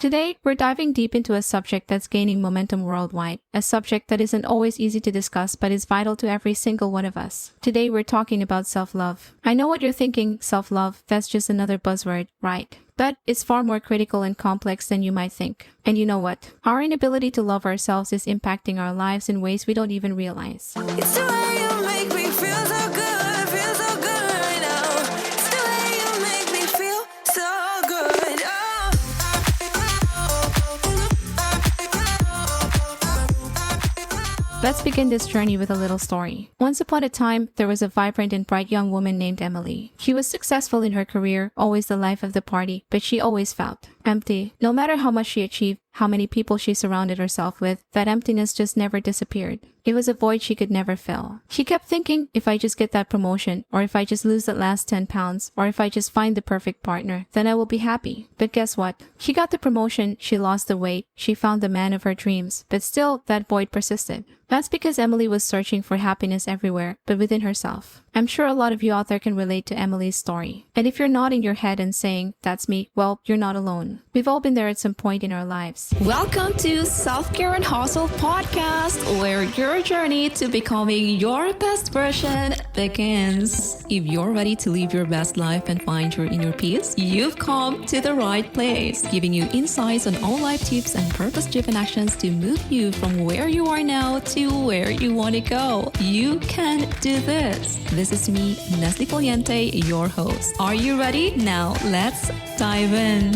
Today, we're diving deep into a subject that's gaining momentum worldwide, a subject that isn't always easy to discuss but is vital to every single one of us. Today, we're talking about self-love. I know what you're thinking, self-love, that's just another buzzword, right? But it's far more critical and complex than you might think. And you know what? Our inability to love ourselves is impacting our lives in ways we don't even realize. It's the way you make me feel so good, right now. It's the way you make me feel so good. Let's begin this journey with a little story. Once upon a time, there was a vibrant and bright young woman named Emily. She was successful in her career, always the life of the party, but she always felt empty. No matter how much she achieved, how many people she surrounded herself with, that emptiness just never disappeared. It was a void she could never fill. She kept thinking, if I just get that promotion, or if I just lose that last 10 pounds, or if I just find the perfect partner, then I will be happy. But guess what? She got the promotion, she lost the weight, she found the man of her dreams, but still, that void persisted. That's because Emily was searching for happiness everywhere, but within herself. I'm sure a lot of you out there can relate to Emily's story. And if you're nodding your head and saying, that's me, well, you're not alone. We've all been there at some point in our lives. Welcome to Self-Care and Hustle Podcast, where your journey to becoming your best version begins. If you're ready to live your best life and find your inner peace, you've come to the right place, giving you insights on all life tips and purpose-driven actions to move you from where you are now to where you want to go. You can do this. This is me, Nestle Poliente, your host. Are you ready? Now, let's dive in.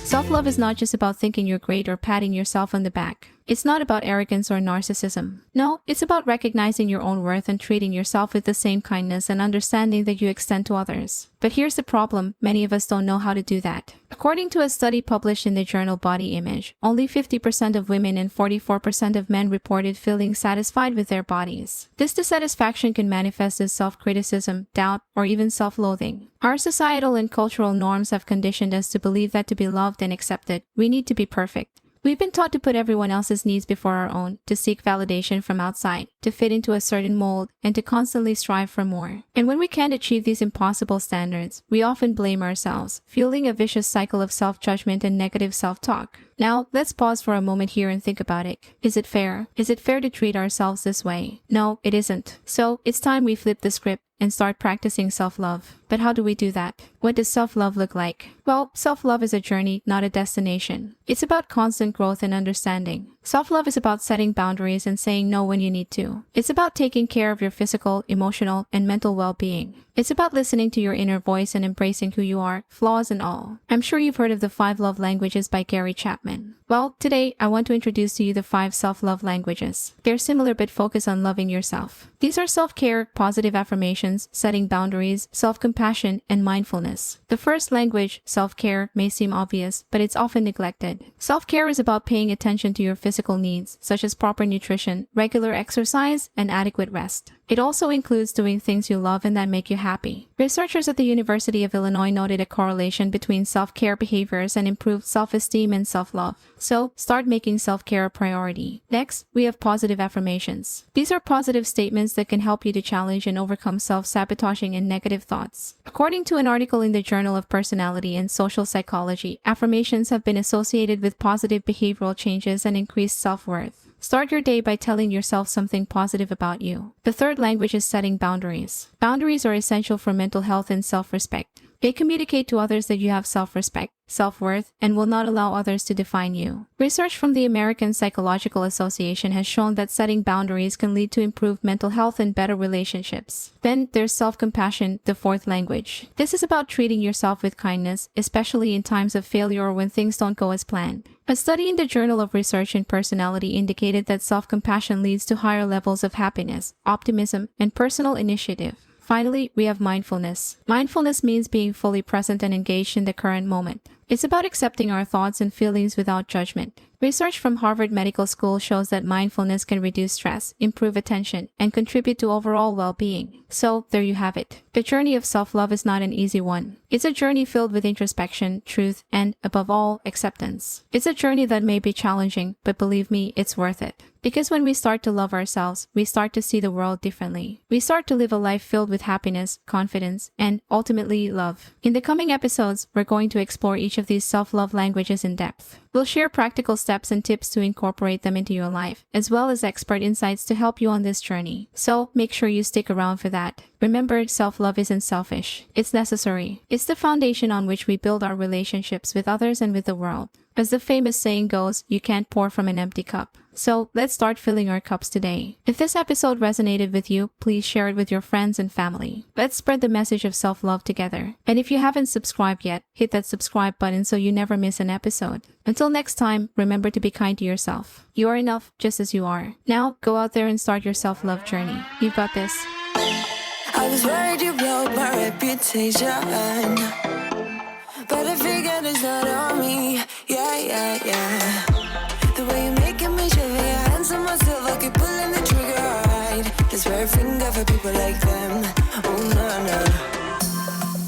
Self-love is not just about thinking you're great or patting yourself on the back. It's not about arrogance or narcissism. No, it's about recognizing your own worth and treating yourself with the same kindness and understanding that you extend to others. But here's the problem, many of us don't know how to do that. According to a study published in the journal Body Image, only 50% of women and 44% of men reported feeling satisfied with their bodies. This dissatisfaction can manifest as self-criticism, doubt, or even self-loathing. Our societal and cultural norms have conditioned us to believe that to be loved and accepted, we need to be perfect. We've been taught to put everyone else's needs before our own, to seek validation from outside, to fit into a certain mold, and to constantly strive for more. And when we can't achieve these impossible standards, we often blame ourselves, fueling a vicious cycle of self-judgment and negative self-talk. Now, let's pause for a moment here and think about it. Is it fair? Is it fair to treat ourselves this way? No, it isn't. So, it's time we flip the script and start practicing self-love. But how do we do that? What does self-love look like? Well, self-love is a journey, not a destination. It's about constant growth and understanding. Self-love is about setting boundaries and saying no when you need to. It's about taking care of your physical, emotional, and mental well-being. It's about listening to your inner voice and embracing who you are, flaws and all. I'm sure you've heard of the 5 love languages by Gary Chapman. Well, today, I want to introduce to you the 5 self-love languages. They're similar but focus on loving yourself. These are self-care, positive affirmations, setting boundaries, self-compassion, and mindfulness. The first language, self-care, may seem obvious, but it's often neglected. Self-care is about paying attention to your physical needs, such as proper nutrition, regular exercise, and adequate rest. It also includes doing things you love and that make you happy. Researchers at the University of Illinois noted a correlation between self-care behaviors and improved self-esteem and self-love. So, start making self-care a priority. Next, we have positive affirmations. These are positive statements that can help you to challenge and overcome self-sabotaging and negative thoughts. According to an article in the Journal of Personality and Social Psychology, affirmations have been associated with positive behavioral changes and increased self-worth. Start your day by telling yourself something positive about you. The third language is setting boundaries. Boundaries are essential for mental health and self-respect. They communicate to others that you have self-respect, self-worth, and will not allow others to define you. Research from the American Psychological Association has shown that setting boundaries can lead to improved mental health and better relationships. Then there's self-compassion, the fourth language. This is about treating yourself with kindness, especially in times of failure or when things don't go as planned. A study in the Journal of Research in Personality indicated that self-compassion leads to higher levels of happiness, optimism, and personal initiative. Finally, we have mindfulness. Mindfulness means being fully present and engaged in the current moment. It's about accepting our thoughts and feelings without judgment. Research from Harvard Medical School shows that mindfulness can reduce stress, improve attention, and contribute to overall well-being. So, there you have it. The journey of self-love is not an easy one. It's a journey filled with introspection, truth, and, above all, acceptance. It's a journey that may be challenging, but believe me, it's worth it. Because when we start to love ourselves, we start to see the world differently. We start to live a life filled with happiness, confidence, and ultimately love. In the coming episodes, we're going to explore each of these self-love languages in depth. We'll share practical steps and tips to incorporate them into your life, as well as expert insights to help you on this journey. So make sure you stick around for that. Remember, self-love isn't selfish. It's necessary. It's the foundation on which we build our relationships with others and with the world. As the famous saying goes, you can't pour from an empty cup. So let's start filling our cups today. If this episode resonated with you, please share it with your friends and family. Let's spread the message of self-love together. And if you haven't subscribed yet, hit that subscribe button so you never miss an episode. Until next time, remember to be kind to yourself. You are enough just as you are. Now, go out there and start your self-love journey. You've got this. I was worried you broke my reputation, but I figured it's not on me. Yeah. The way you're making me shiver, your hands on myself, I keep pulling the trigger right. This very finger for people like them. Oh no.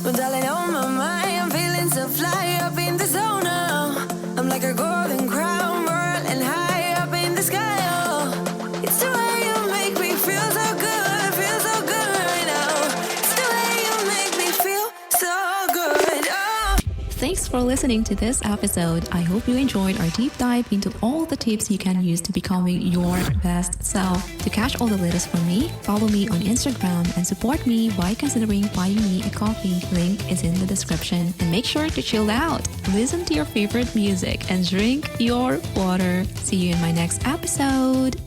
Well, darling, on my mind, I'm feeling so fly up in the zone now. I'm like a golden crown, whirling high up in the sky. Oh, it's the way you make me feel so good, right now. It's the way you make me feel so good. Oh. Thanks for listening to this episode. I hope you enjoyed our deep dive into all the tips you can use to becoming your best self. To catch all the latest from me, follow me on Instagram and support me by considering buying me a coffee. Link is in the description. And make sure to chill out, listen to your favorite music, and drink your water. See you in my next episode.